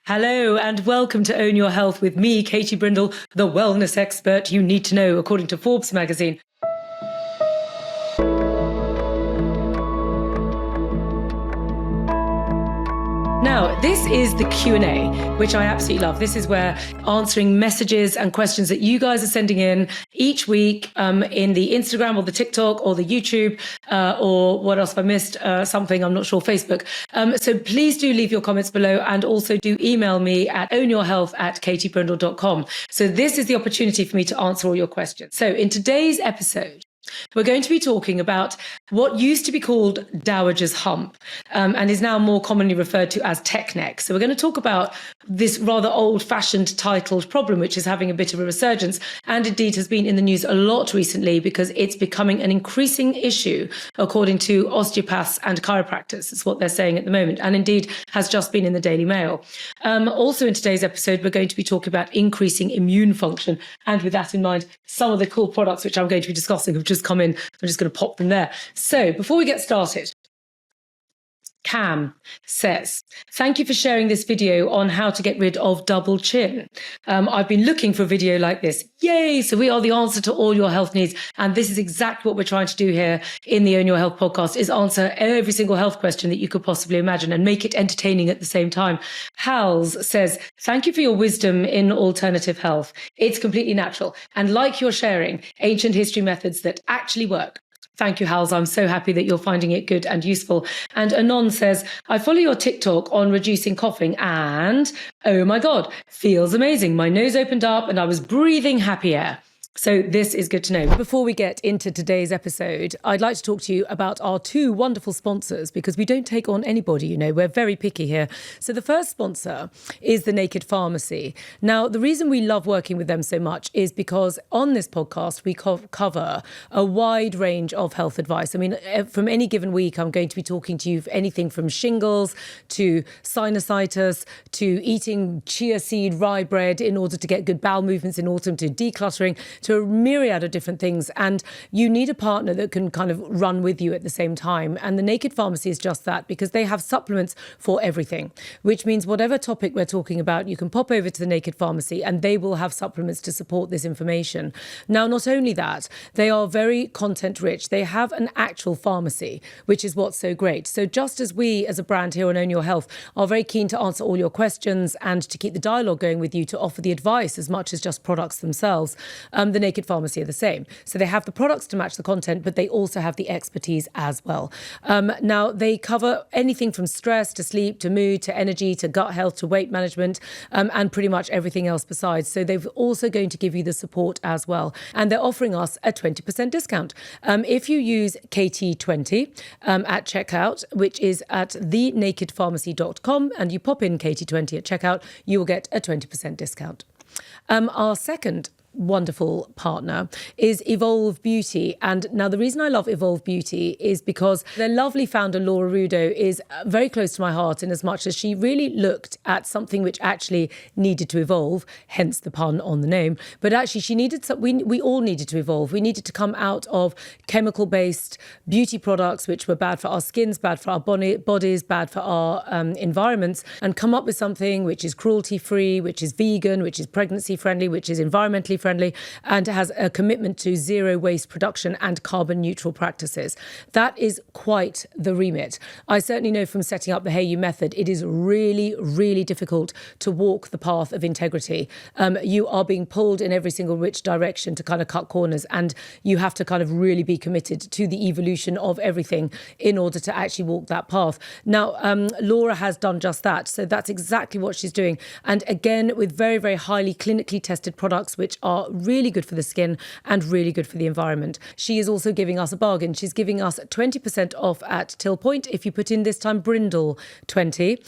Hello and welcome to Own Your Health with me, Katie Brindle, the wellness expert you need to know, according to Forbes magazine. Now, this is the Q&A, which I absolutely love. This is where answering messages and questions that you guys are sending in each week in the Instagram or the TikTok or the YouTube or what else have I missed? Something, I'm not sure, Facebook. So please do leave your comments below and also do email me at ownyourhealth@katiebrindle.com. So this is the opportunity for me to answer all your questions. So in today's episode, we're going to be talking about what used to be called Dowager's Hump and is now more commonly referred to as tech neck. So we're going to talk about this rather old-fashioned titled problem, which is having a bit of a resurgence and indeed has been in the news a lot recently because it's becoming an increasing issue, according to osteopaths and chiropractors. It's what they're saying at the moment, and indeed has just been in the Daily Mail. Also in today's episode, we're going to be talking about increasing immune function. And with that in mind, some of the cool products which I'm going to be discussing have just come in. I'm just going to pop them there. So before we get started, Cam says, thank you for sharing this video on how to get rid of double chin. I've been looking for a video like this. Yay! So we are the answer to all your health needs. And this is exactly what we're trying to do here in the Own Your Health podcast, is answer every single health question that you could possibly imagine and make it entertaining at the same time. Hals says, thank you for your wisdom in alternative health. It's completely natural. And like you're sharing ancient history methods that actually work. Thank you, Hals. I'm so happy that you're finding it good and useful. And Anon says, I follow your TikTok on reducing coughing and, oh my God, feels amazing. My nose opened up and I was breathing happy air. So this is good to know. Before we get into today's episode, I'd like to talk to you about our two wonderful sponsors, because we don't take on anybody, you know, we're very picky here. So the first sponsor is the Naked Pharmacy. Now, the reason we love working with them so much is because on this podcast, we cover a wide range of health advice. I mean, from any given week, I'm going to be talking to you for anything from shingles to sinusitis to eating chia seed rye bread in order to get good bowel movements in autumn, to decluttering, to a myriad of different things. And you need a partner that can kind of run with you at the same time. And the Naked Pharmacy is just that, because they have supplements for everything, which means whatever topic we're talking about, you can pop over to the Naked Pharmacy and they will have supplements to support this information. Now, not only that, they are very content rich. They have an actual pharmacy, which is what's so great. So just as we as a brand here on Own Your Health are very keen to answer all your questions and to keep the dialogue going with you, to offer the advice as much as just products themselves, the Naked Pharmacy are the same. So they have the products to match the content, but they also have the expertise as well. Now, they cover anything from stress to sleep to mood to energy to gut health to weight management and pretty much everything else besides. So they're also going to give you the support as well. And they're offering us a 20% discount. If you use KT20 at checkout, which is at thenakedpharmacy.com, and you pop in KT20 at checkout, you will get a 20% discount. Our second wonderful partner is Evolve Beauty. And now the reason I love Evolve Beauty is because their lovely founder, Laura Rudo, is very close to my heart in as much as she really looked at something which actually needed to evolve, hence the pun on the name. But actually she needed we all needed to evolve. We needed to come out of chemical-based beauty products, which were bad for our skins, bad for our bodies, bad for our environments, and come up with something which is cruelty-free, which is vegan, which is pregnancy-friendly, which is environmentally friendly, and has a commitment to zero waste production and carbon neutral practices. That is quite the remit. I certainly know from setting up the Hey You method, it is really, really difficult to walk the path of integrity. You are being pulled in every single which direction to kind of cut corners, and you have to kind of really be committed to the evolution of everything in order to actually walk that path. Now, Laura has done just that. So that's exactly what she's doing. And again, with very, very highly clinically tested products, which are really good for the skin and really good for the environment. She is also giving us a bargain. She's giving us 20% off at Till Point if you put in this time Brindle 20.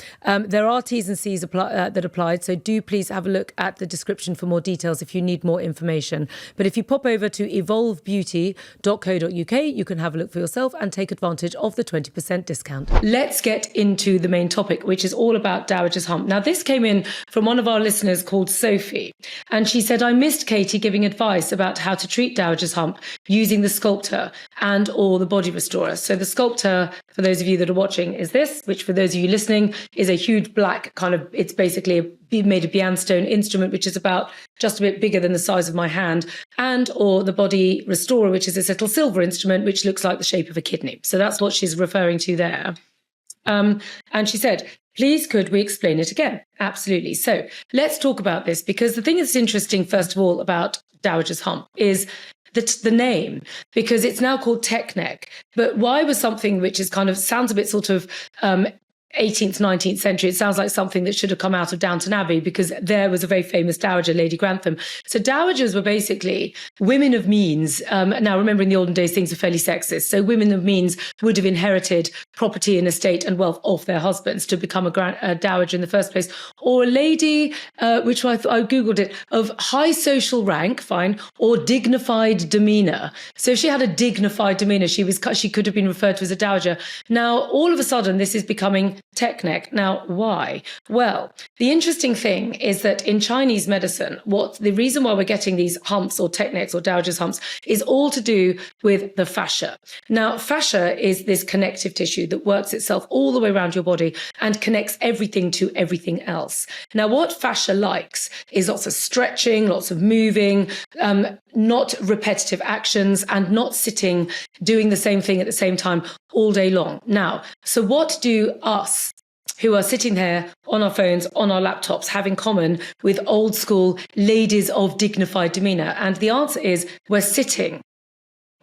There are T's and C's that applied, so do please have a look at the description for more details if you need more information. But if you pop over to evolvebeauty.co.uk, you can have a look for yourself and take advantage of the 20% discount. Let's get into the main topic, which is all about Dowager's Hump. Now, this came in from one of our listeners called Sophie, and she said, I missed Katie giving advice about how to treat Dowager's hump using the Sculptor and or the Body Restorer. So the Sculptor, for those of you that are watching, is this, which for those of you listening is a huge black kind of, it's basically made of Bianstone instrument, which is about just a bit bigger than the size of my hand, and or the Body Restorer, which is this little silver instrument, which looks like the shape of a kidney. So that's what she's referring to there. And she said, please, could we explain it again? Absolutely. So let's talk about this, because the thing that's interesting, first of all, about Dowager's hump is the name, because it's now called tech neck. But why was something which is kind of sounds a bit sort of 18th, 19th century. It sounds like something that should have come out of Downton Abbey, because there was a very famous dowager, Lady Grantham. So dowagers were basically women of means. Now, remember, in the olden days, things were fairly sexist. So women of means would have inherited property and estate and wealth of their husbands to become a dowager in the first place, or a lady, which I Googled it, of high social rank, fine, or dignified demeanor. So if she had a dignified demeanor, she could have been referred to as a dowager. Now, all of a sudden, this is becoming tech neck. Now, why? Well, the interesting thing is that in Chinese medicine, the reason why we're getting these humps or tech necks or dowager's humps is all to do with the fascia. Now, fascia is this connective tissue that works itself all the way around your body and connects everything to everything else. Now, what fascia likes is lots of stretching, lots of moving, not repetitive actions, and not sitting, doing the same thing at the same time all day long. Now, so what do us who are sitting there on our phones, on our laptops, have in common with old school ladies of dignified demeanor? And the answer is we're sitting.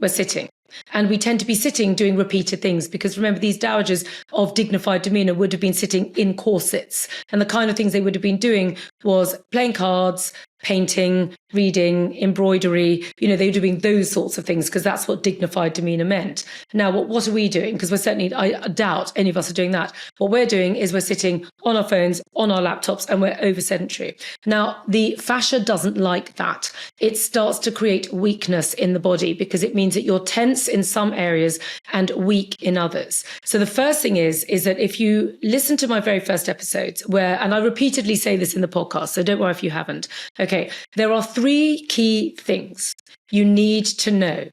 We're sitting. And we tend to be sitting doing repeated things, because remember, these dowagers of dignified demeanor would have been sitting in corsets. And the kind of things they would have been doing was playing cards, painting, reading, embroidery. They would have been those sorts of things, because that's what dignified demeanor meant. Now, what are we doing? Because I doubt any of us are doing that. What we're doing is we're sitting on our phones, on our laptops, and we're over sedentary. Now, the fascia doesn't like that. It starts to create weakness in the body, because it means that you're tense in some areas and weak in others. So the first thing is that if you listen to my very first episodes, and I repeatedly say this in the podcast, so don't worry if you haven't. Okay, there are 3 key things you need to know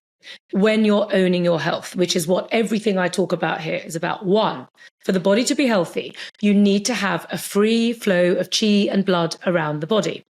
when you're owning your health, which is what everything I talk about here is about. 1, for the body to be healthy, you need to have a free flow of qi and blood around the body.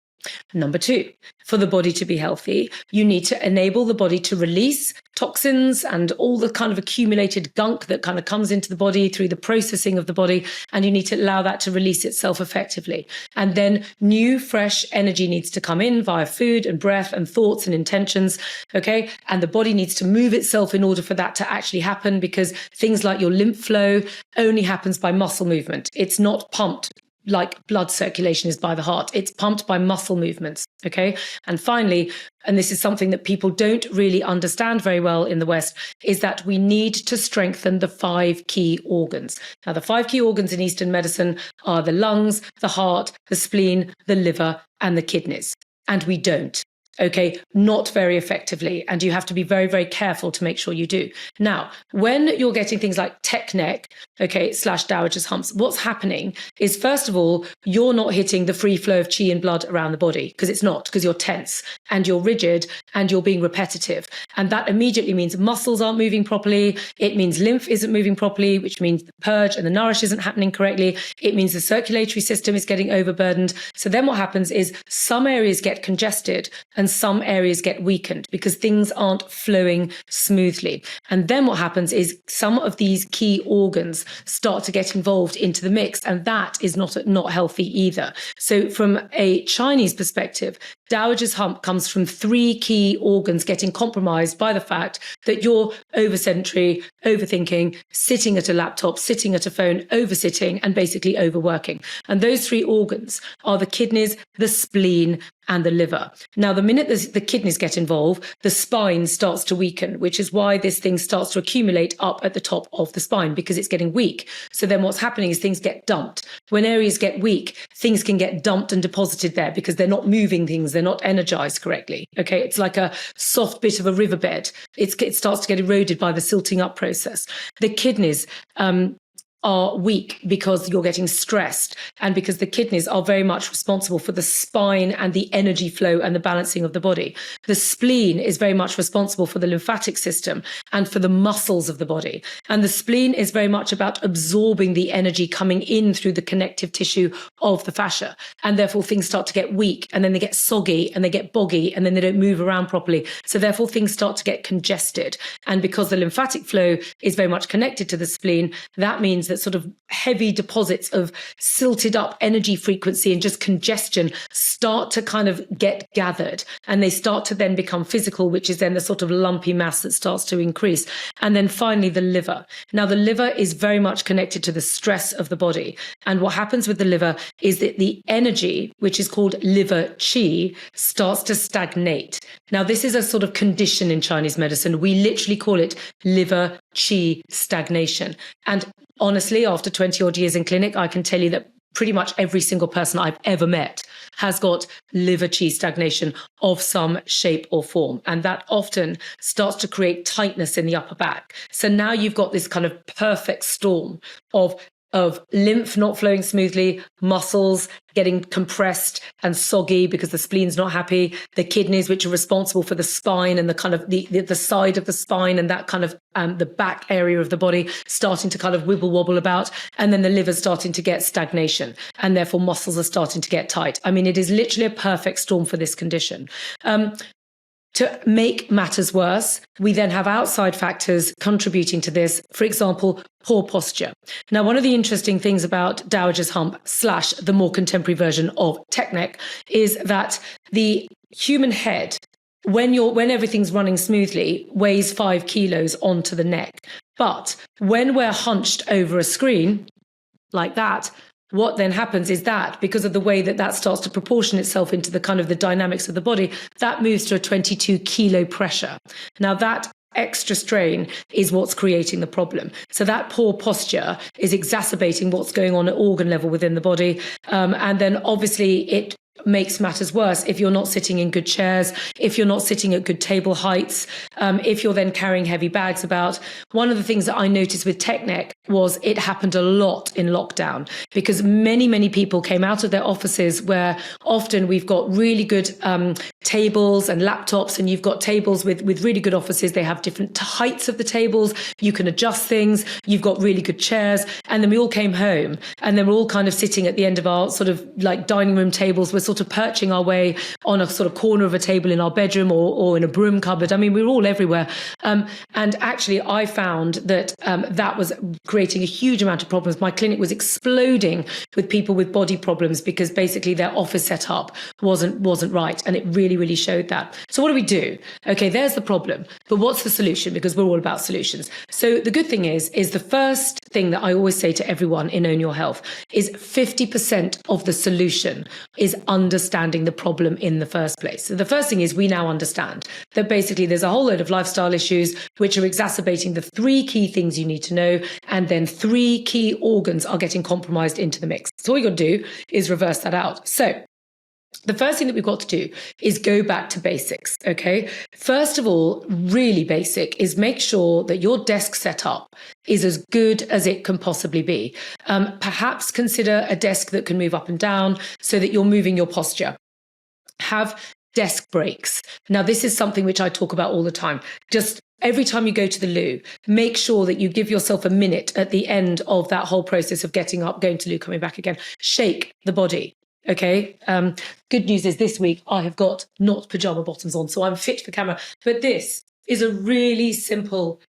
Number 2, for the body to be healthy, you need to enable the body to release toxins and all the kind of accumulated gunk that kind of comes into the body through the processing of the body. And you need to allow that to release itself effectively. And then new, fresh energy needs to come in via food and breath and thoughts and intentions. Okay. And the body needs to move itself in order for that to actually happen, because things like your lymph flow only happens by muscle movement. It's not pumped like blood circulation is by the heart. It's pumped by muscle movements. Okay. And finally, and this is something that people don't really understand very well in the West, is that we need to strengthen the 5 key organs. Now, the 5 key organs in Eastern medicine are the lungs, the heart, the spleen, the liver, and the kidneys. And we don't. Okay, not very effectively. And you have to be very, very careful to make sure you do. Now, when you're getting things like tech neck, okay, / dowager's humps, what's happening is, first of all, you're not hitting the free flow of qi and blood around the body, because it's not, because you're tense and you're rigid and you're being repetitive. And that immediately means muscles aren't moving properly. It means lymph isn't moving properly, which means the purge and the nourish isn't happening correctly. It means the circulatory system is getting overburdened. So then what happens is some areas get congested and some areas get weakened, because things aren't flowing smoothly. And then what happens is some of these key organs start to get involved into the mix, and that is not healthy either. So from a Chinese perspective, dowager's hump comes from 3 key organs getting compromised by the fact that you're over sedentary, overthinking, sitting at a laptop, sitting at a phone, oversitting, and basically overworking. And those 3 organs are the kidneys, the spleen, and the liver. Now, the minute the kidneys get involved, the spine starts to weaken, which is why this thing starts to accumulate up at the top of the spine, because it's getting weak. So then what's happening is things get dumped. When areas get weak, things can get dumped and deposited there, because they're not moving things. They're not energized correctly. Okay. It's like a soft bit of a riverbed. It starts to get eroded by the silting up process. The kidneys, are weak because you're getting stressed, and because the kidneys are very much responsible for the spine and the energy flow and the balancing of the body. The spleen is very much responsible for the lymphatic system and for the muscles of the body. And the spleen is very much about absorbing the energy coming in through the connective tissue of the fascia. And therefore things start to get weak, and then they get soggy, and they get boggy, and then they don't move around properly. So therefore things start to get congested. And because the lymphatic flow is very much connected to the spleen, that means that sort of heavy deposits of silted up energy frequency and just congestion start to kind of get gathered, and they start to then become physical, which is then the sort of lumpy mass that starts to increase. And then finally, the liver. Now, the liver is very much connected to the stress of the body. And what happens with the liver is that the energy, which is called liver qi, starts to stagnate. Now, this is a sort of condition in Chinese medicine. We literally call it liver qi stagnation. And honestly, after 20 odd years in clinic, I can tell you that pretty much every single person I've ever met has got liver qi stagnation of some shape or form. And that often starts to create tightness in the upper back. So now you've got this kind of perfect storm of lymph not flowing smoothly, muscles getting compressed and soggy because the spleen's not happy, the kidneys, which are responsible for the spine and the kind of the side of the spine and that kind of the back area of the body starting to kind of wibble wobble about, and then the liver starting to get stagnation, and therefore muscles are starting to get tight. I mean, it is literally a perfect storm for this condition. To make matters worse, we then have outside factors contributing to this. For example, poor posture. Now, one of the interesting things about Dowager's Hump / the more contemporary version of tech neck is that the human head, when everything's running smoothly, weighs 5 kilos onto the neck. But when we're hunched over a screen like that, what then happens is that because of the way that starts to proportion itself into the kind of the dynamics of the body, that moves to a 22 kilo pressure. Now that extra strain is what's creating the problem. So that poor posture is exacerbating what's going on at organ level within the body. And then obviously it makes matters worse if you're not sitting in good chairs, if you're not sitting at good table heights, if you're then carrying heavy bags about. One of the things that I noticed with tech neck was it happened a lot in lockdown because many people came out of their offices where often we've got really good tables and laptops, and you've got tables with really good offices. They have different heights of the tables. You can adjust things. You've got really good chairs. And then we all came home, and then we're all kind of sitting at the end of our sort of like dining room tables. We're sort of perching our way on a sort of corner of a table in our bedroom or in a broom cupboard. I mean, we were all everywhere. And actually, I found that that was creating a huge amount of problems. My clinic was exploding with people with body problems because basically their office setup wasn't right. And it really showed that. So what do we do? Okay, there's the problem. But what's the solution? Because we're all about solutions. So the good thing is the first thing that I always say to everyone in Own Your Health is 50% of the solution is understanding the problem in the first place. So the first thing is we now understand that basically there's a whole load of lifestyle issues which are exacerbating the 3 key things you need to know, and then 3 key organs are getting compromised into the mix. So all you got to do is reverse that out. So the first thing that we've got to do is go back to basics, okay? First of all, really basic is make sure that your desk setup is as good as it can possibly be. Perhaps consider a desk that can move up and down so that you're moving your posture. Have desk breaks. Now, this is something which I talk about all the time. Just every time you go to the loo, make sure that you give yourself a minute at the end of that whole process of getting up, going to loo, coming back again. Shake the body. Okay. Good news is this week I have got not pajama bottoms on, so I'm fit for camera. But this is a really simple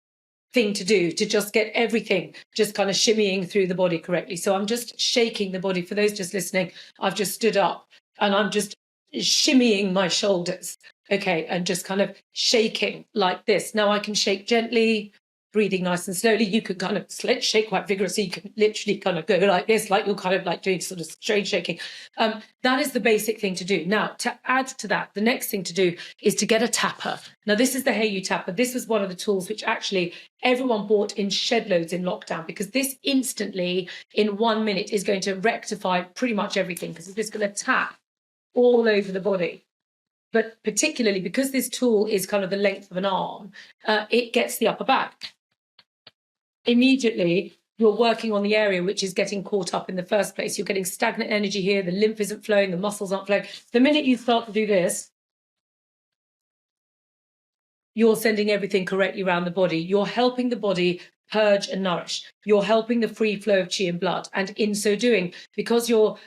thing to do to just get everything just kind of shimmying through the body correctly. So I'm just shaking the body. For those just listening, I've just stood up and I'm just shimmying my shoulders. Okay. And just kind of shaking like this. Now I can shake gently, breathing nice and slowly. You can kind of shake quite vigorously. You can literally kind of go like this, like you're kind of like doing sort of strange shaking. That is the basic thing to do. Now, to add to that, the next thing to do is to get a tapper. Now, this is the Hey You Tapper. This was one of the tools which actually everyone bought in shed loads in lockdown, because this instantly, in 1 minute, is going to rectify pretty much everything, because it's just going to tap all over the body. But particularly because this tool is kind of the length of an arm, it gets the upper back. Immediately, you're working on the area which is getting caught up in the first place. You're getting stagnant energy here. The lymph isn't flowing. The muscles aren't flowing. The minute you start to do this, you're sending everything correctly around the body. You're helping the body purge and nourish. You're helping the free flow of qi and blood. And in so doing, because you're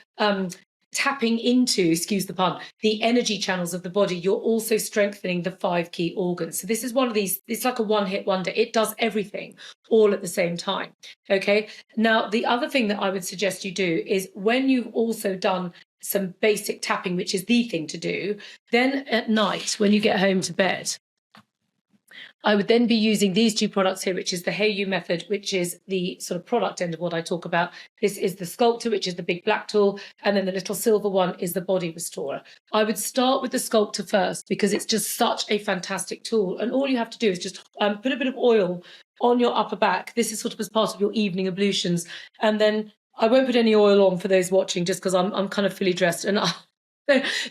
tapping into, excuse the pun, the energy channels of the body, you're also strengthening the 5 key organs. So this is one of these, it's like a one-hit wonder. It does everything all at the same time. Okay. Now, the other thing that I would suggest you do is when you've also done some basic tapping, which is the thing to do, then at night, when you get home to bed, I would then be using these 2 products here, which is the Hey You method, which is the sort of product end of what I talk about. This is the sculptor, which is the big black tool. And then the little silver one is the body restorer. I would start with the sculptor first because it's just such a fantastic tool. And all you have to do is just put a bit of oil on your upper back. This is sort of as part of your evening ablutions. And then I won't put any oil on for those watching just because I'm kind of fully dressed and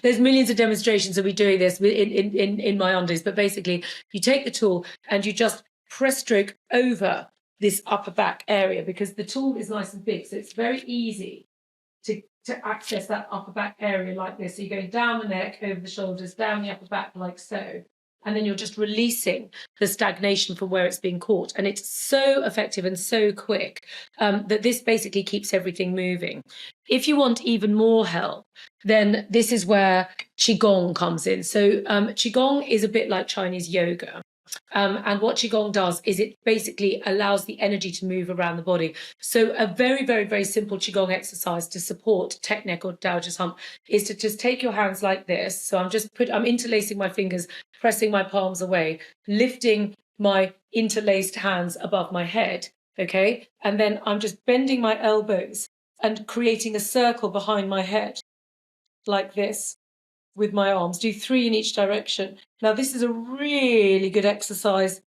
there's millions of demonstrations of me doing this in my undies, but basically you take the tool and you just press stroke over this upper back area because the tool is nice and big. So it's very easy to access that upper back area like this. So you're going down the neck, over the shoulders, down the upper back like so. And then you're just releasing the stagnation from where it's being caught. And it's so effective and so quick that this basically keeps everything moving. If you want even more help, then this is where Qigong comes in. So Qigong is a bit like Chinese yoga. And what Qigong does is it basically allows the energy to move around the body. So a very, very, very simple Qigong exercise to support tech neck or Dowager's hump is to just take your hands like this. So I'm interlacing my fingers, pressing my palms away, lifting my interlaced hands above my head. Okay. And then I'm just bending my elbows and creating a circle behind my head like this. With my arms, do 3 in each direction. Now, this is a really good exercise.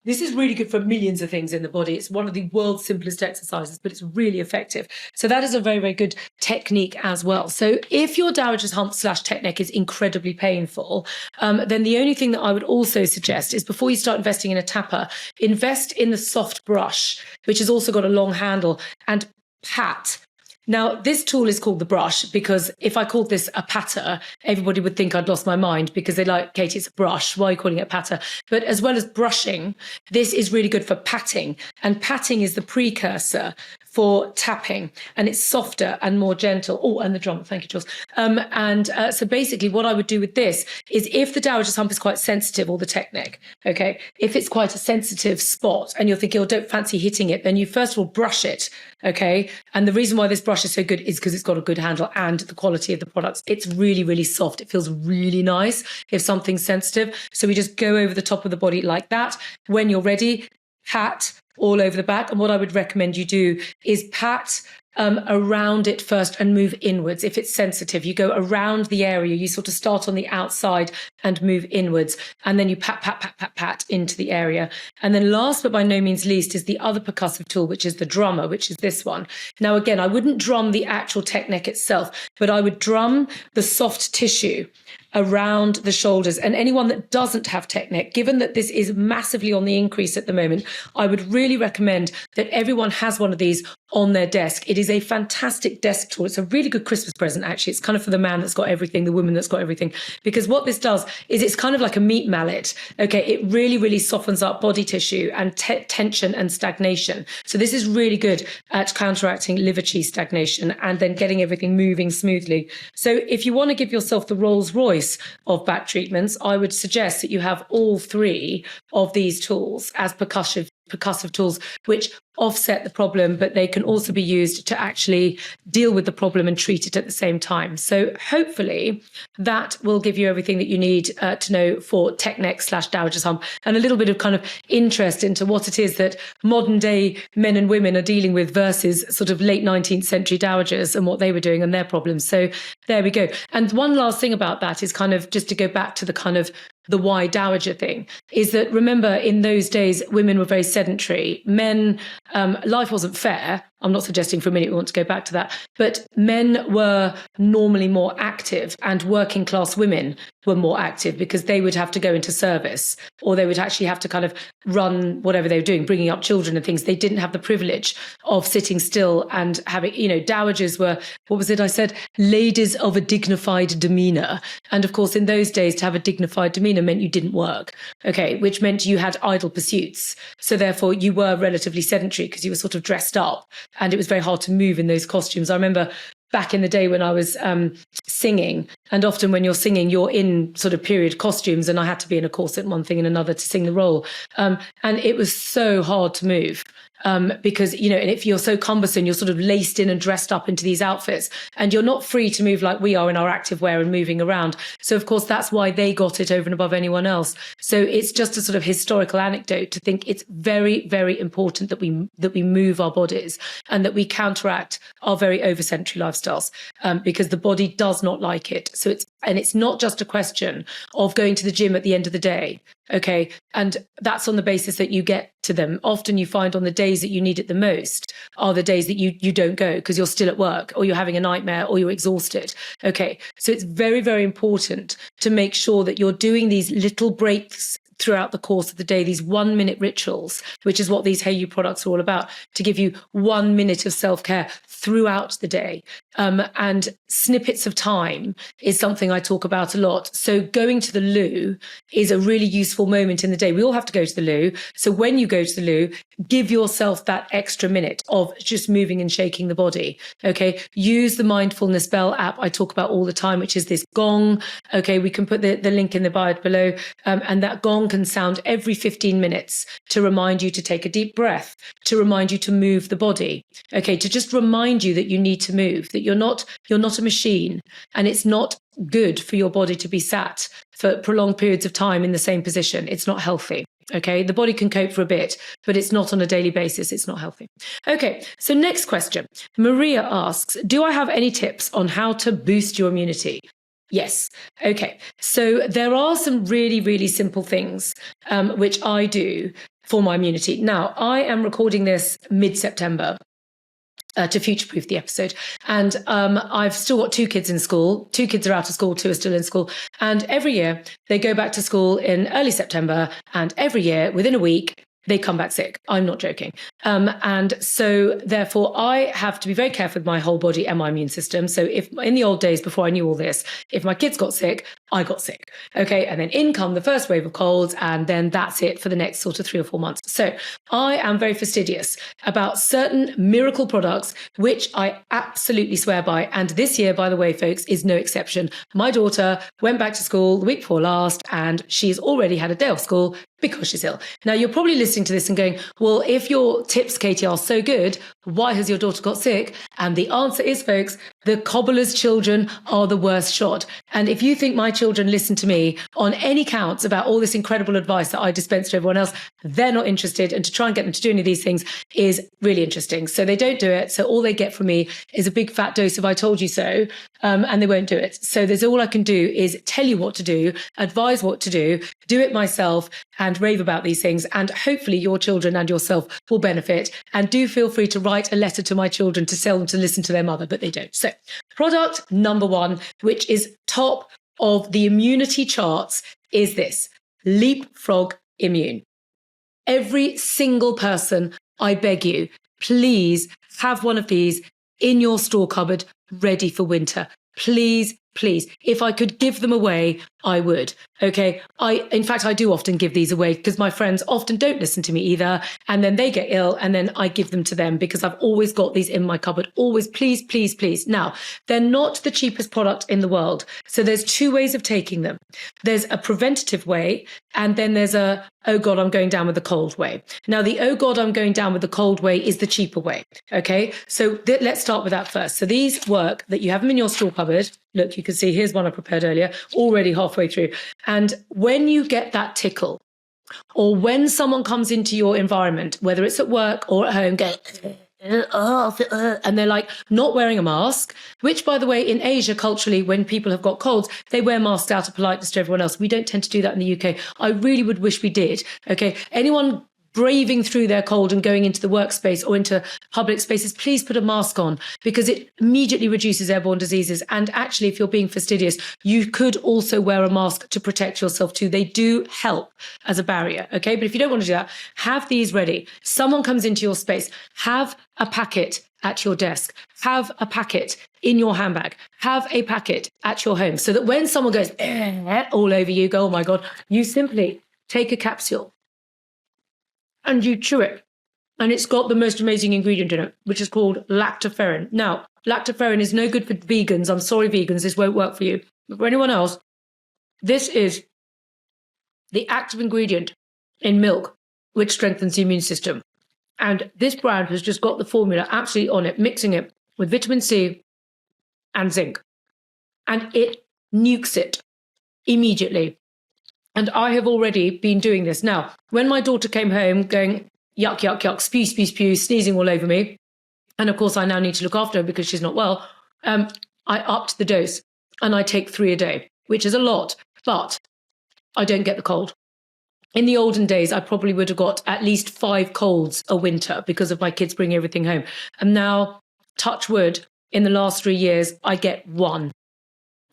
This is really good for millions of things in the body. It's one of the world's simplest exercises, but it's really effective. So that is a very, very good technique as well. So if your Dowager's hump / tech neck is incredibly painful, then the only thing that I would also suggest is before you start investing in a tapper, invest in the soft brush, which has also got a long handle, and pat. Now, this tool is called the brush because if I called this a patter, everybody would think I'd lost my mind because they like, Katie, it's a brush. Why are you calling it a patter? But as well as brushing, this is really good for patting. And patting is the precursor for tapping, and it's softer and more gentle. Oh, and the drum. Thank you, Jules. So basically what I would do with this is if the Dowager's hump is quite sensitive, or the tech neck, okay, if it's quite a sensitive spot and you're thinking, oh, don't fancy hitting it, then you first of all brush it, okay? And the reason why this brush is so good is because it's got a good handle and the quality of the products. It's really, really soft. It feels really nice if something's sensitive. So we just go over the top of the body like that. When you're ready, pat all over the back. And what I would recommend you do is pat around it first and move inwards. If it's sensitive, you go around the area. You sort of start on the outside and move inwards. And then you pat, pat, pat, pat, pat into the area. And then last but by no means least is the other percussive tool, which is the drummer, which is this one. Now, again, I wouldn't drum the actual tech neck itself, but I would drum the soft tissue around the shoulders. And anyone that doesn't have tech neck, given that this is massively on the increase at the moment, I would really recommend that everyone has one of these on their desk. It is a fantastic desk tool. It's a really good Christmas present, actually. It's kind of for the man that's got everything, the woman that's got everything, because what this does is it's kind of like a meat mallet. Okay, it really, really softens up body tissue and tension and stagnation. So this is really good at counteracting liver chi stagnation and then getting everything moving smoothly. So if you want to give yourself the Rolls Royce of back treatments, I would suggest that you have all 3 of these tools as percussive tools, which offset the problem, but they can also be used to actually deal with the problem and treat it at the same time. So hopefully that will give you everything that you need to know for tech neck / Dowager's hump, and a little bit of kind of interest into what it is that modern day men and women are dealing with versus sort of late 19th century dowagers and what they were doing and their problems. So there we go. And one last thing about that is kind of just to go back to the kind of the why dowager thing, is that remember in those days women were very sedentary. Men, life wasn't fair. I'm not suggesting for a minute we want to go back to that, but men were normally more active and working class women were more active because they would have to go into service or they would actually have to kind of run whatever they were doing, bringing up children and things. They didn't have the privilege of sitting still and having, dowagers were, what was it I said? Ladies of a dignified demeanor. And of course, in those days, to have a dignified demeanor meant you didn't work, which meant you had idle pursuits. So therefore, you were relatively sedentary because you were sort of dressed up and it was very hard to move in those costumes. I remember back in the day when I was singing, and often when you're singing, you're in sort of period costumes, and I had to be in a corset and one thing and another to sing the role. And it was so hard to move because, and if you're so cumbersome, you're sort of laced in and dressed up into these outfits, and you're not free to move like we are in our active wear and moving around. So, of course, that's why they got it over and above anyone else. So it's just a sort of historical anecdote to think it's very, very important that we move our bodies and that we counteract our very over-sedentary lifestyles because the body does not like it. So it's not just a question of going to the gym at the end of the day. Okay. And that's on the basis that you get to them. Often you find on the days that you need it the most are the days that you don't go because you're still at work or you're having a nightmare or you're exhausted. Okay. So it's very, very important to make sure that you're doing these little breaks throughout the course of the day, these 1-minute rituals, which is what these Hey You products are all about, to give you 1 minute of self-care throughout the day. And snippets of time is something I talk about a lot. So going to the loo is a really useful moment in the day. We all have to go to the loo. So when you go to the loo, give yourself that extra minute of just moving and shaking the body. Okay. Use the mindfulness bell app I talk about all the time, which is this gong. Okay. We can put the link in the bio below. And that gong can sound every 15 minutes to remind you to take a deep breath, to remind you to move the body. Okay. To just remind you that you need to move, that you're not a machine, and it's not good for your body to be sat for prolonged periods of time in the same position. It's not healthy. Okay. The body can cope for a bit, but it's not on a daily basis. It's not healthy. Okay. So next question. Maria asks, do I have any tips on how to boost your immunity? Yes. Okay. So there are some really, really simple things which I do for my immunity. Now, I am recording this mid-September. To future-proof the episode. And I've still got 2 kids in school. 2 kids are out of school, 2 are still in school. And every year they go back to school in early September. And every year, within a week, they come back sick. I'm not joking. And so therefore I have to be very careful with my whole body and my immune system. So if in the old days, before I knew all this, if my kids got sick, I got sick. Okay. And then in come the first wave of colds. And then that's it for the next sort of 3 or 4 months. So I am very fastidious about certain miracle products, which I absolutely swear by. And this year, by the way, folks, is no exception. My daughter went back to school the week before last, and she's already had a day off school because she's ill. Now, you're probably listening to this and going, well, if your tips, Katie, are so good, why has your daughter got sick? And the answer is, folks, the cobbler's children are the worst shot. And if you think my children listen to me on any counts about all this incredible advice that I dispense to everyone else, they're not interested. And to try and get them to do any of these things is really interesting. So they don't do it. So all they get from me is a big fat dose of I told you so, and they won't do it. So there's all I can do is tell you what to do, advise what to do it myself, and rave about these things. And hopefully your children and yourself will benefit. And do feel free to write a letter to my children to tell them to listen to their mother, but they don't. So product number 1, which is top of the immunity charts, is this Leapfrog Immune. Every single person, I beg you, please have one of these in your store cupboard ready for winter. Please, please. If I could give them away, I would. Okay. In fact, I do often give these away because my friends often don't listen to me either. And then they get ill and then I give them to them because I've always got these in my cupboard. Always, please, please, please. Now, they're not the cheapest product in the world. So there's 2 ways of taking them. There's a preventative way, and then there's a, oh God, I'm going down with the cold way. Now, the oh God, I'm going down with the cold way is the cheaper way. Okay. So let's start with that first. So these work that you have them in your store cupboard. Look, you can see here's one I prepared earlier, already halfway through. And when you get that tickle, or when someone comes into your environment, whether it's at work or at home, go, and they're like not wearing a mask, which, by the way, in Asia, culturally, when people have got colds, they wear masks out of politeness to everyone else. We don't tend to do that in the UK. I really would wish we did. Okay. Anyone braving through their cold and going into the workspace or into public spaces, please put a mask on, because it immediately reduces airborne diseases. And actually, if you're being fastidious, you could also wear a mask to protect yourself too. They do help as a barrier, okay? But if you don't want to do that, have these ready. Someone comes into your space, have a packet at your desk, have a packet in your handbag, have a packet at your home, so that when someone goes all over you, go, oh my God, you simply take a capsule and you chew it. And it's got the most amazing ingredient in it, which is called lactoferrin. Now, lactoferrin is no good for vegans. I'm sorry, vegans, this won't work for you. But for anyone else, this is the active ingredient in milk, which strengthens the immune system. And this brand has just got the formula absolutely on it, mixing it with vitamin C and zinc. And it nukes it immediately. And I have already been doing this. Now, when my daughter came home going, yuck, yuck, yuck, spew, spew, spew, sneezing all over me, and of course I now need to look after her because she's not well, I upped the dose and I take 3 a day, which is a lot, but I don't get the cold. In the olden days, I probably would have got at least 5 colds a winter because of my kids bringing everything home. And now, touch wood, in the last 3 years, I get 1.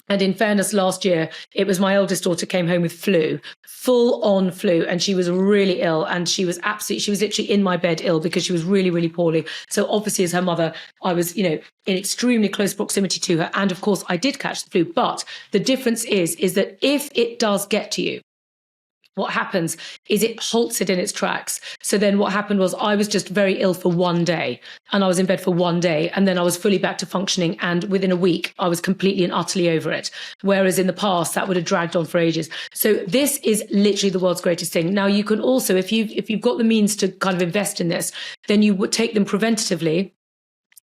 And in fairness, last year, it was my eldest daughter came home with flu, full on flu. And she was really ill. And she was literally in my bed ill because she was really, really poorly. So obviously as her mother, I was, in extremely close proximity to her. And of course I did catch the flu. But the difference is that if it does get to you, what happens is it halts it in its tracks. So then what happened was I was just very ill for 1 day, and I was in bed for 1 day, and then I was fully back to functioning. And within a week, I was completely and utterly over it. Whereas in the past, that would have dragged on for ages. So this is literally the world's greatest thing. Now, you can also, if you've got the means to kind of invest in this, then you would take them preventatively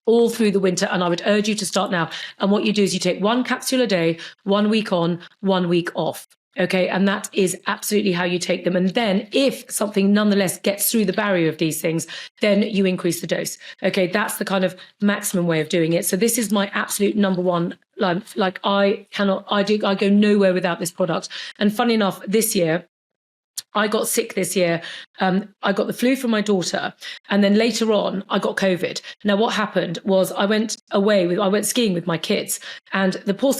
all through the winter. And I would urge you to start now. And what you do is you take 1 capsule a day, 1 week on, 1 week off. Okay. And that is absolutely how you take them. And then if something nonetheless gets through the barrier of these things, then you increase the dose. Okay. That's the kind of maximum way of doing it. So this is my absolute number one. I go nowhere without this product. And funny enough, this year, I got sick this year. I got the flu from my daughter. And then later on, I got COVID. Now, what happened was I went skiing with my kids. And the poor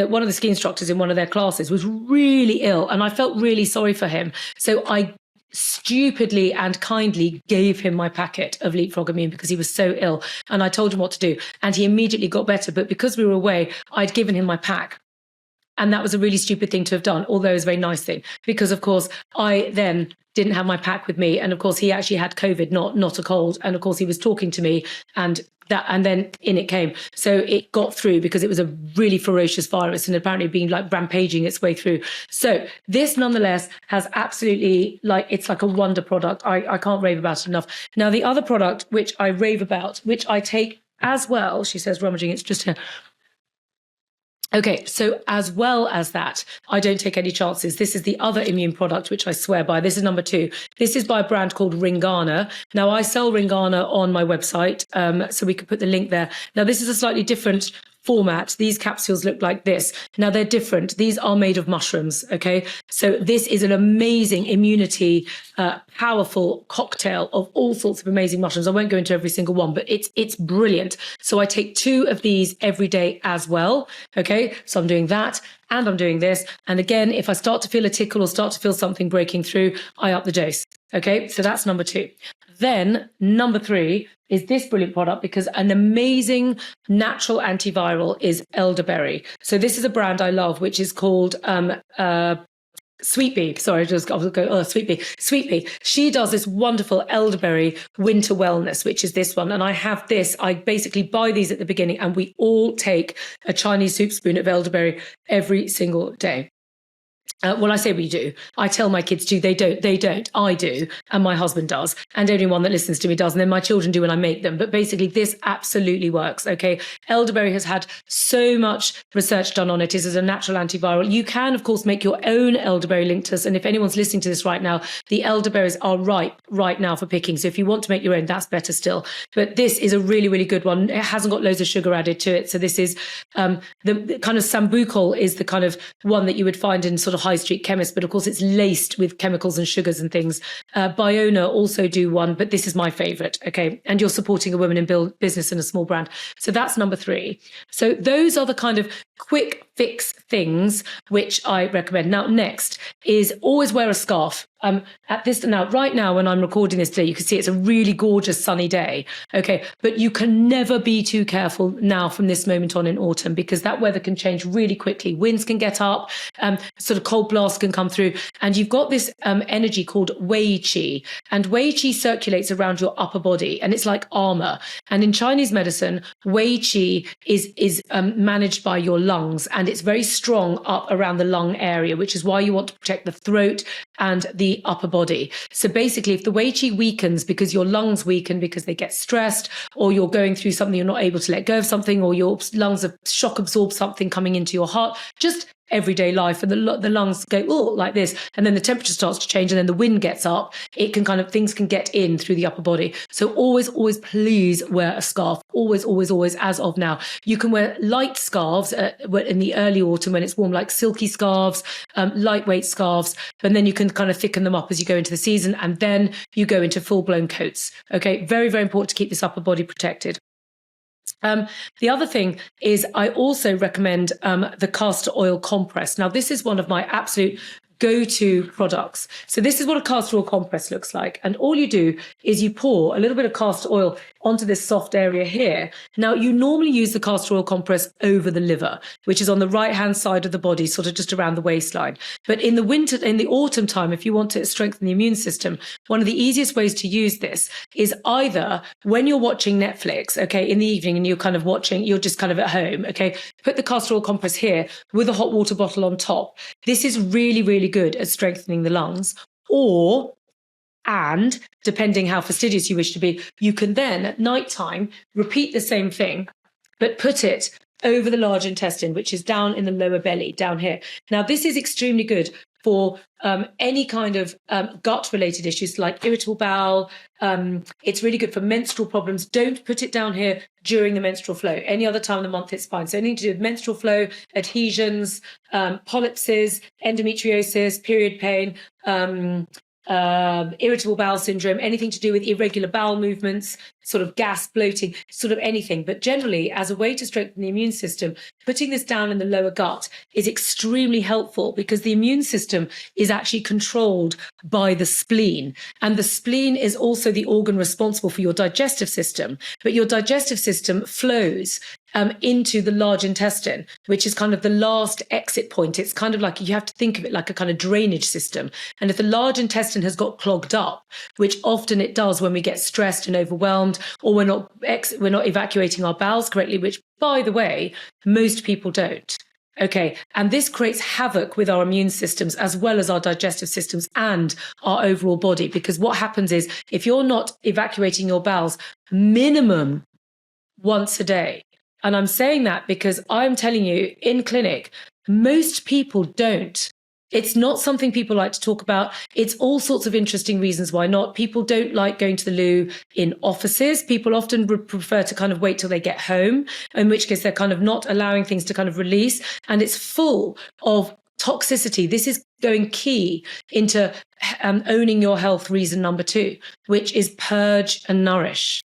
one of the ski instructors in one of their classes was really ill. And I felt really sorry for him. So I stupidly and kindly gave him my packet of Leapfrog Immune because he was so ill. And I told him what to do. And he immediately got better. But because we were away, I'd given him my pack. And that was a really stupid thing to have done, although it was a very nice thing, because, of course, I then didn't have my pack with me. And, of course, he actually had COVID, not a cold. And, of course, he was talking to me and then in it came. So it got through because it was a really ferocious virus and apparently been like rampaging its way through. So this, nonetheless, has absolutely it's like a wonder product. I can't rave about it enough. Now, the other product which I rave about, which I take as well, she says, rummaging, it's just here. Okay, so as well as that, I don't take any chances. This is the other immune product, which I swear by. This is number 2. This is by a brand called Ringana. Now, I sell Ringana on my website, so we could put the link there. Now, this is a slightly different format. These capsules look like this. Now, they're different. These are made of mushrooms, okay? So this is an amazing immunity, powerful cocktail of all sorts of amazing mushrooms. I won't go into every single one, but it's brilliant. So I take 2 of these every day as well, okay? So I'm doing that and I'm doing this. And again, if I start to feel a tickle or start to feel something breaking through, I up the dose, okay? So that's number 2. Then number 3 is this brilliant product because an amazing natural antiviral is elderberry. So this is a brand I love, which is called Sweet Bee. Sorry, I was going, Sweet Bee. Sweet Bee. She does this wonderful elderberry winter wellness, which is this one. And I have this. I basically buy these at the beginning and we all take a Chinese soup spoon of elderberry every single day. Well, I say we do. I tell my kids to. They don't. I do. And my husband does. And anyone that listens to me does. And then my children do when I make them. But basically, this absolutely works. Okay. Elderberry has had so much research done on it. It is a natural antiviral. You can, of course, make your own elderberry linctus. And if anyone's listening to this right now, the elderberries are ripe right now for picking. So if you want to make your own, that's better still. But this is a really, really good one. It hasn't got loads of sugar added to it. So this is the kind of sambucol is the kind of one that you would find in sort of high street chemists, but of course it's laced with chemicals and sugars and things. Biona also do one, but this is my favorite. Okay. And you're supporting a woman in business and a small brand. So that's number 3. So those are the kind of quick fix things which I recommend. Now, next is always wear a scarf. Right now, when I'm recording this today, you can see it's a really gorgeous sunny day. Okay. But you can never be too careful now from this moment on in autumn, because that weather can change really quickly. Winds can get up, sort of cold blasts can come through. And you've got this energy called Wei Qi. And Wei Qi circulates around your upper body, and it's like armor. And in Chinese medicine, Wei Qi is managed by your lungs, and it's very strong up around the lung area, which is why you want to protect the throat and the upper body. So basically, if the Wei Qi weakens because your lungs weaken because they get stressed, or you're going through something, you're not able to let go of something, or your lungs have shock absorbed something coming into your heart, just everyday life, and the lungs go like this, and then the temperature starts to change, and then the wind gets up, it can things can get in through the upper body. So always please wear a scarf. Always, as of now. You can wear light scarves in the early autumn when it's warm, like silky scarves, lightweight scarves, and then you can kind of thicken them up as you go into the season, and then you go into full-blown coats. Okay, very, very important to keep this upper body protected. The other thing is I also recommend the castor oil compress. Now, this is one of my absolute go-to products. So this is what a castor oil compress looks like. And all you do is you pour a little bit of castor oil onto this soft area here. Now, you normally use the castor oil compress over the liver, which is on the right-hand side of the body, sort of just around the waistline. But in the autumn time, if you want to strengthen the immune system, one of the easiest ways to use this is either when you're watching Netflix, okay, in the evening, and you're just kind of at home, okay, put the castor oil compress here with a hot water bottle on top. This is really, really good at strengthening the lungs. And depending how fastidious you wish to be, you can then at nighttime repeat the same thing, but put it over the large intestine, which is down in the lower belly, down here. Now, this is extremely good for any kind of gut-related issues like irritable bowel. It's really good for menstrual problems. Don't put it down here during the menstrual flow. Any other time of the month, it's fine. So anything to do with menstrual flow, adhesions, polypses, endometriosis, period pain, irritable bowel syndrome, anything to do with irregular bowel movements, sort of gas, bloating, sort of anything. But generally, as a way to strengthen the immune system, putting this down in the lower gut is extremely helpful, because the immune system is actually controlled by the spleen. And the spleen is also the organ responsible for your digestive system. But your digestive system flows into the large intestine, which is kind of the last exit point. It's kind of like, you have to think of it like a kind of drainage system. And if the large intestine has got clogged up, which often it does when we get stressed and overwhelmed, or we're not evacuating our bowels correctly, which, by the way, most people don't. Okay. And this creates havoc with our immune systems as well as our digestive systems and our overall body. Because what happens is, if you're not evacuating your bowels minimum once a day, and I'm saying that because I'm telling you, in clinic, most people don't. It's not something people like to talk about. It's all sorts of interesting reasons why not. People don't like going to the loo in offices. People often would prefer to kind of wait till they get home, in which case they're kind of not allowing things to kind of release. And it's full of toxicity. This is going key into owning your health reason number 2, which is purge and nourish.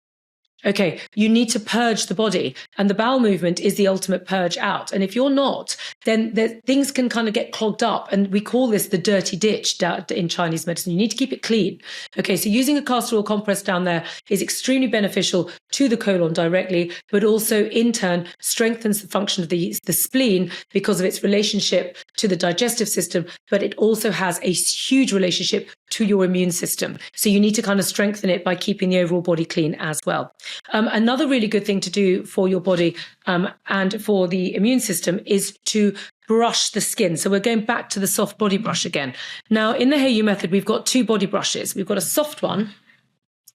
Okay, you need to purge the body, and the bowel movement is the ultimate purge out. And if you're not, then things can kind of get clogged up. And we call this the dirty ditch in Chinese medicine. You need to keep it clean. Okay, so using a castor oil compress down there is extremely beneficial to the colon directly, but also in turn strengthens the function of the spleen because of its relationship to the digestive system, but it also has a huge relationship to your immune system. So you need to kind of strengthen it by keeping the overall body clean as well. Another really good thing to do for your body and for the immune system is to brush the skin. So we're going back to the soft body brush again. Now, in the Hey You method, we've got 2 body brushes. We've got a soft one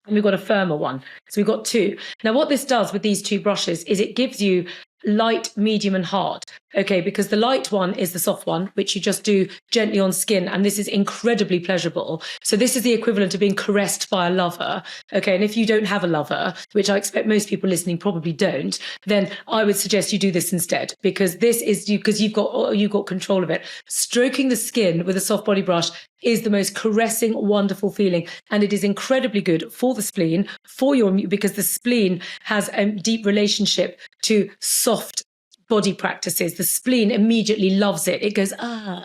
and we've got a firmer one. So we've got 2. Now, what this does with these 2 brushes is it gives you light, medium, and hard. okay, because the light one is the soft one, which you just do gently on skin. And this is incredibly pleasurable. So this is the equivalent of being caressed by a lover. Okay. And if you don't have a lover, which I expect most people listening probably don't, then I would suggest you do this instead, because this is you, because you've got control of it. Stroking the skin with a soft body brush is the most caressing, wonderful feeling. And it is incredibly good for the spleen, because the spleen has a deep relationship to soft body practices. The spleen immediately loves it. It goes,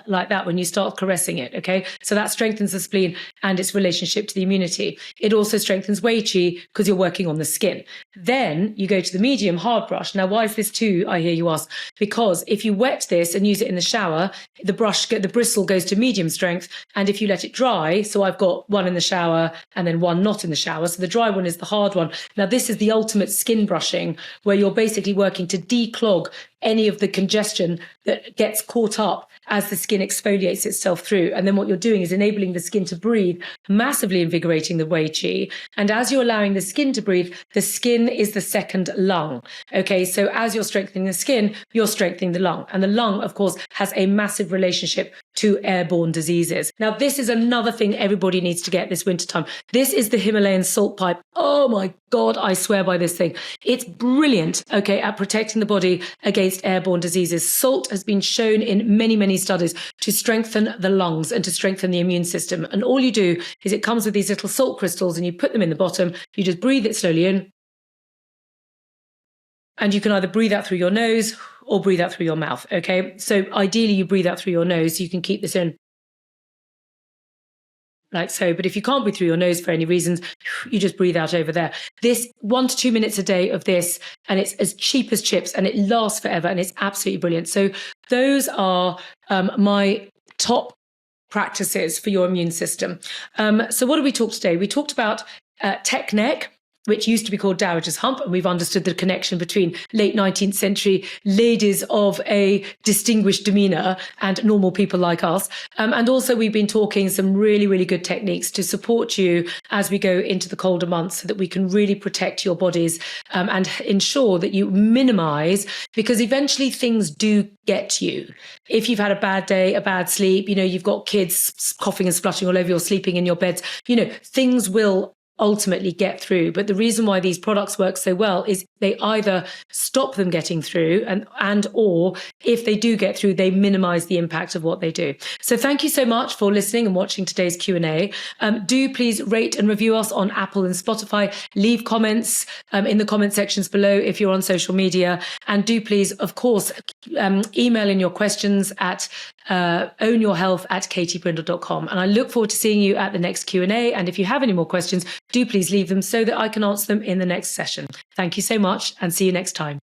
like that when you start caressing it. Okay. So that strengthens the spleen and its relationship to the immunity. It also strengthens Wei Qi because you're working on the skin. Then you go to the medium hard brush. Now, why is this too? I hear you ask. Because if you wet this and use it in the shower, the bristle goes to medium strength. And if you let it dry, so I've got one in the shower and then one not in the shower. So the dry one is the hard one. Now, this is the ultimate skin brushing, where you're basically working to declog any of the congestion that gets caught up as the skin exfoliates itself through. And then what you're doing is enabling the skin to breathe, massively invigorating the Wei Qi. And as you're allowing the skin to breathe, the skin is the second lung. Okay, so as you're strengthening the skin, you're strengthening the lung. And the lung, of course, has a massive relationship to airborne diseases. Now, this is another thing everybody needs to get this wintertime. This is the Himalayan salt pipe. Oh my God, I swear by this thing. It's brilliant, okay, at protecting the body against airborne diseases. Salt has been shown in many, many studies to strengthen the lungs and to strengthen the immune system. And all you do is it comes with these little salt crystals and you put them in the bottom. You just breathe it slowly in. And you can either breathe out through your nose or breathe out through your mouth, okay? So ideally you breathe out through your nose so you can keep this in like so. But if you can't breathe through your nose for any reasons, you just breathe out over there. This 1 to 2 minutes a day of this, and it's as cheap as chips and it lasts forever and it's absolutely brilliant. So those are my top practices for your immune system. So what did we talk today? We talked about tech neck, which used to be called Dowager's Hump, and we've understood the connection between late 19th century ladies of a distinguished demeanor and normal people like us. And also we've been talking some really, really good techniques to support you as we go into the colder months so that we can really protect your bodies and ensure that you minimize, because eventually things do get you. If you've had a bad day, a bad sleep, you've got kids coughing and spluttering all over, you're sleeping in your beds, things will ultimately get through. But the reason why these products work so well is they either stop them getting through and or if they do get through, they minimize the impact of what they do. So thank you so much for listening and watching today's Q&A. Do please rate and review us on Apple and Spotify. Leave comments in the comment sections below if you're on social media. And do please, of course, email in your questions at ownyourhealth@katiebrindle.com. And I look forward to seeing you at the next Q&A. And if you have any more questions, do please leave them so that I can answer them in the next session. Thank you so much and see you next time.